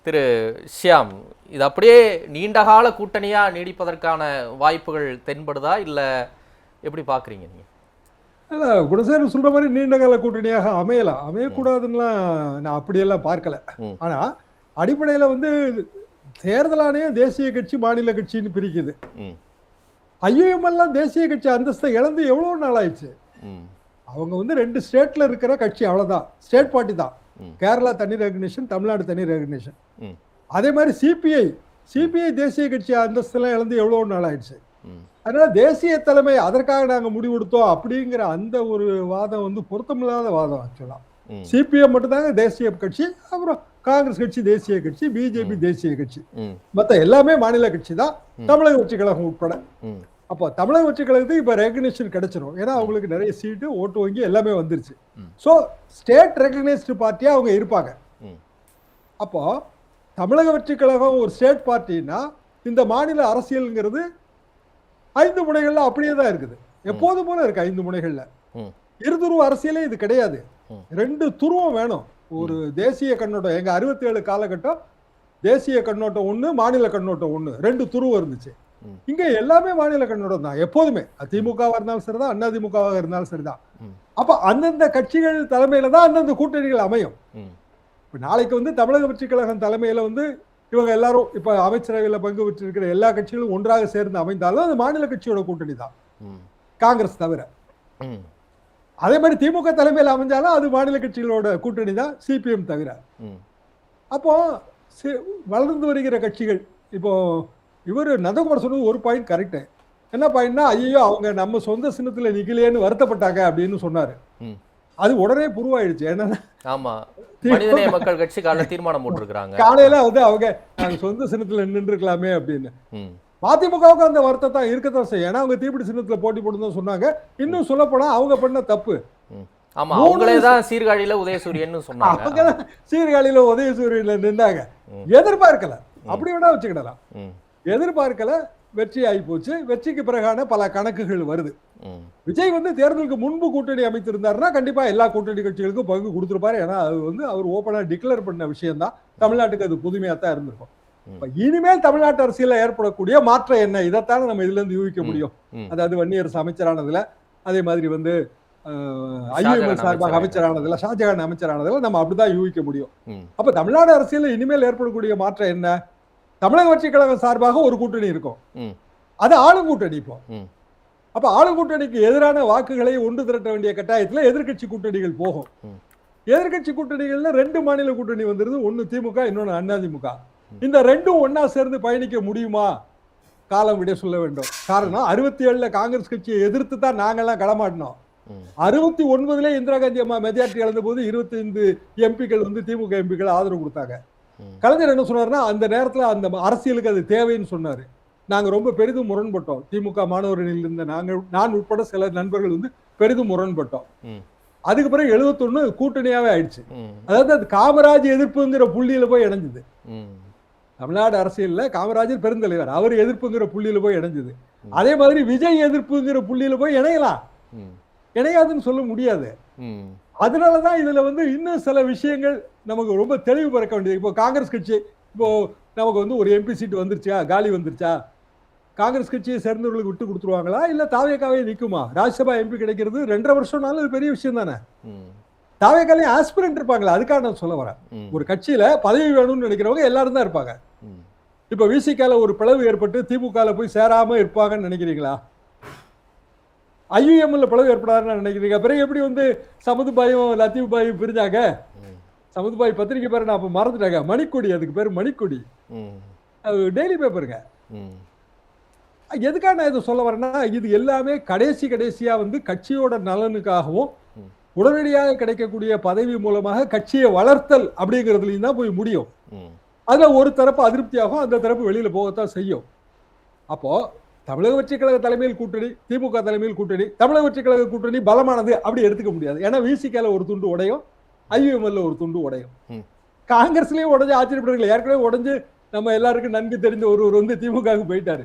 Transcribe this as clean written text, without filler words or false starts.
திரு ஷியாம், இது அப்படியே நீண்டகால கூட்டணியா நீடிப்பதற்கான வாய்ப்புகள் தென்படுதா, இல்ல எப்படி பாக்குறீங்க நீங்க? இல்ல, குணசேகரன் சொல்ற மாதிரி நீண்ட கால கூட்டணியாக அமையலாம், அமையக்கூடாதுன்னுலாம் நான் அப்படியெல்லாம் பார்க்கல. ஆனா அடிப்படையில வந்து தேர்தல் ஆணையம் தேசிய கட்சி மாநில கட்சின்னு பிரிக்குது. ஐயுஎம் எல்லாம் தேசிய கட்சி அந்தஸ்தை இழந்து எவ்வளவு நாள் ஆயிடுச்சு. அவங்க வந்து 2 ஸ்டேட்ல இருக்கிற கட்சி, அவ்வளவுதான், ஸ்டேட் பார்ட்டி தான். கேரளா தனி ரெகக்னிஷன், தமிழ்நாடு தனி ரெகக்னிஷன். அதே மாதிரி சிபிஐ தேசிய கட்சி அந்தஸ்தெல்லாம் இழந்து எவ்வளவு நாள் ஆயிடுச்சு. அதனால தேசிய தலைமை அதற்காக நாங்க முடிவெடுத்தோம் அப்படிங்கிற அந்த ஒரு வாதம் வந்து பொருத்தமில்லாத வாதம். ஆக்சுவலா சிபிஎம் மட்டும்தாங்க தேசிய கட்சி, அப்புறம் காங்கிரஸ் கட்சி தேசிய கட்சி, பிஜேபி தேசிய கட்சி, மற்ற எல்லாமே மாநில கட்சி தான், தமிழக வெற்றி கழகம் உட்பட. அப்போ தமிழக வெற்றி கழகத்துக்கு இப்ப ரெகக்னிஷன் கிடைச்சிடும், ஏன்னா அவங்களுக்கு நிறைய சீட்டு, ஓட்டு வங்கி எல்லாமே வந்துருச்சு. ஸோ ஸ்டேட் ரெகக்னைஸ்டு பார்ட்டியா அவங்க இருப்பாங்க. அப்போ தமிழக வெற்றி கழகம் ஒரு ஸ்டேட் பார்ட்டினா இந்த மாநில அரசியல்ங்கிறது 5 முனைகள்ல அப்படியே தான் இருக்குது, எப்போதும் போல இருக்கு. 5 முனைகள்ல இருதுருவ அரசியலே இது கிடையாது. 2 துருவம் வேணும். ஒரு தேசிய கண்ணோட்டம், எங்க 67 காலகட்டம் தேசிய கண்ணோட்டம் ஒண்ணு, மாநில கண்ணோட்டம் ஒண்ணு, 2 துருவம் இருந்துச்சு. இங்க எல்லாமே மாநில கண்ணோட்டம் தான் எப்போதுமே. திமுகவா இருந்தாலும் சரிதான், அண்ணா திமுகவாக இருந்தாலும் சரிதான். அப்ப அந்தந்த கட்சிகள் தலைமையில தான் அந்தந்த கூட்டணிகள் அமையும். இப்ப நாளைக்கு வந்து தமிழக வெற்றி கழகம் தலைமையில வந்து இவங்க எல்லாரும் இப்ப அமைச்சரவையில் பங்கு பெற்றிருக்கிற எல்லா கட்சிகளும் ஒன்றாக சேர்ந்து அமைந்தாலும் அது மாநில கட்சியோட கூட்டணி தான், காங்கிரஸ் தவிர. அதே மாதிரி திமுக தலைமையில் அமைஞ்சாலும் அது மாநில கட்சிகளோட கூட்டணி தான், சிபிஎம் தவிர. அப்போ வளர்ந்து வருகிற கட்சிகள், இப்போ இவர் நந்தகுமார் சொன்னது ஒரு பாயிண்ட் கரெக்ட். என்ன பாயிண்ட்னா, ஐயோ அவங்க நம்ம சொந்த சின்னத்துல நிக்கலையேன்னு வருத்தப்பட்டாங்க அப்படின்னு சொன்னாரு. அது உடனே புருவாயிடுச்சு. என்னன்னா, மனிதநேய மக்கள் கட்சி காலையில தீர்மானம் போட்டிருக்காங்க, காலையில வந்து அவங்க நாங்க சொந்த சின்னத்துல நின்று இருக்கலாமே அப்படின்னு. மதிமுகவுக்கு அந்த வருத்தத்தை இருக்கத்தான் செய்யும், ஏன்னா அவங்க தீப்பிடி சின்னத்துல போட்டி போட்டு சொன்னாங்க. இன்னும் சொல்ல போனா அவங்க பண்ண தப்பு. ஆமா, அவங்களேதான் சீர்காழியில உதயசூரியன் சொன்னாங்க. அவங்கதான் சீர்காழியில உதயசூரியன்ல நின்றாங்க. எதிர்பார்க்கல, அப்படி வேணா வச்சுக்கிடலாம். எதிர்பார்க்கல, வெற்றி ஆகி போச்சு. வெற்றிக்கு பிறகான பல கணக்குகள் வருது. விஜய் வந்து தேர்தலுக்கு முன்பு கூட்டணி அமைத்திருந்தாருன்னா கண்டிப்பா எல்லா கூட்டணி கட்சிகளுக்கும் பங்கு கொடுத்திருப்பாரு. ஏன்னா அது வந்து அவர் ஓப்பனா டிக்ளேர் பண்ண விஷயம் தான். தமிழ்நாட்டுக்கு அது புதுமையா தான் இருந்திருக்கும். இனிமேல் தமிழ்நாட்டு அரசியல ஏற்படக்கூடிய மாற்றம் என்ன, இதைத்தானே நம்ம இதுல இருந்து யூகிக்க முடியும். அதாவது வன்னியரசு அமைச்சரானதுல, அதே மாதிரி வந்து ஐயுஎம்எல் சார்பாக அமைச்சரானதுல, ஷாஜகான் அமைச்சரானதுல நம்ம அப்படிதான் யூகிக்க முடியும். அப்ப தமிழ்நாடு அரசியல இனிமேல் ஏற்படக்கூடிய மாற்றம் என்ன? தமிழக வெற்றி கழகம் சார்பாக ஒரு கூட்டணி இருக்கும், அது ஆளும் கூட்டணி. இப்போ அப்ப ஆளும் கூட்டணிக்கு எதிரான வாக்குகளை ஒன்று திரட்ட வேண்டிய கட்டாயத்தில் எதிர்கட்சி கூட்டணிகள் போகும். எதிர்கட்சி கூட்டணிகள்ல 2 மாநில கூட்டணி வந்துருது, ஒன்னு திமுக, இன்னொன்னு அண்ணா திமுக. இந்த 2ம் ஒன்னா சேர்ந்து பயணிக்க முடியுமா? காலம் விட சொல்ல வேண்டும். காரணம், 67ல காங்கிரஸ் கட்சியை எதிர்த்து தான் நாங்கெல்லாம் களமாட்டினோம். 69ல இந்திரா காந்தி அம்மா மெஜாரிட்டி இழந்த போது 25 எம்பிக்கள் வந்து திமுக எம்பிக்கள் ஆதரவு கொடுத்தாங்க. கலைஞர் என்ன சொன்னார்னா, அந்த நேரத்தில் அந்த அரசியலுக்கு அது தேவைன்னு சொன்னாரு. நாங்க ரொம்ப பெரிதும் முரண்பட்டோம். திமுக மாணவர்களில் இருந்த நான் உட்பட சில நண்பர்கள் வந்து பெரிதும் முரண்பட்டோம். அதுக்கு பிறகு 71 கூட்டணியாவே ஆயிடுச்சு. அதாவது அது காமராஜ் எதிர்ப்புங்கிற புள்ளியில போய் இணைஞ்சது. தமிழ்நாடு அரசியல்ல காமராஜர் பெருந்தலைவர், அவர் எதிர்ப்புங்கிற புள்ளியில போய் இணைஞ்சது. அதே மாதிரி விஜய் எதிர்ப்புங்கிற புள்ளியில போய் இணையலாம், இணையாதுன்னு சொல்ல முடியாது. அதனாலதான் இதுல வந்து இன்னும் சில விஷயங்கள் நமக்கு ரொம்ப தெளிவு பிறக்க வேண்டியது. இப்போ காங்கிரஸ் கட்சி, இப்போ நமக்கு வந்து ஒரு எம்பி சீட் வந்துருச்சா, காலி வந்துருச்சா, காங்கிரஸ் கட்சியை சேர்ந்தவர்களுக்கு விட்டு கொடுத்துருவாங்களா, இல்ல தாவேக்காவே நிக்குமா? ராஜ்யசபா எம்பி கிடைக்கிறது 2.5 வருஷம்னாலும் அது பெரிய விஷயம் தானே. தாவேக்காலையும் ஆஸ்பிரண்ட் இருப்பாங்களா, அதுக்காக நான் சொல்ல வரேன். ஒரு கட்சியில பதவி வேணும்னு நினைக்கிறவங்க எல்லாரும் தான் இருப்பாங்க. இப்ப விசிகால ஒரு பிளவு ஏற்பட்டு திமுக போய் சேராம இருப்பாங்கன்னு நினைக்கிறீங்களா? ஐயுஎம்ல பிளவு ஏற்படாதுன்னு நினைக்கிறீங்க? பிறகு எப்படி வந்து சமதுபாயும் லத்தீப் பாயும் பிரிஞ்சாங்க? சமதுபாய் பத்திரிகை பேர் நான் அப்ப மறந்துட்டாங்க, மணிக்கொடி, அதுக்கு பேர் மணிக்கொடி, டெய்லி பேப்பருங்க. எதுக்காக நான் இதை சொல்ல வரேன்னா, இது எல்லாமே கடைசியா வந்து கட்சியோட நலனுக்காகவும் உடனடியாக கிடைக்கக்கூடிய பதவி மூலமாக கட்சியை வளர்த்தல் அப்படிங்கிறதுலையும் தான் போய் முடியும். அதுல ஒரு தரப்பு அதிருப்தியாகும், அந்த தரப்பு வெளியில போகத்தான் செய்யும். அப்போ தமிழக வெற்றி கழக தலைமையில் கூட்டணி, திமுக தலைமையில் கூட்டணி, தமிழக வெற்றி கழக கூட்டணி பலமானது அப்படி எடுத்துக்க முடியாது. ஏன்னா விசிகால ஒரு துண்டு உடையும், ஐயுஎம்எல்ல ஒரு துண்டு உடையும். காங்கிரஸ்லயும் உடஞ்சு ஆச்சரியப்படுறீங்களா? ஏற்கனவே உடஞ்சு நம்ம எல்லாருக்கும் நன்கு தெரிஞ்ச ஒருவர் வந்து திமுக போயிட்டாரு.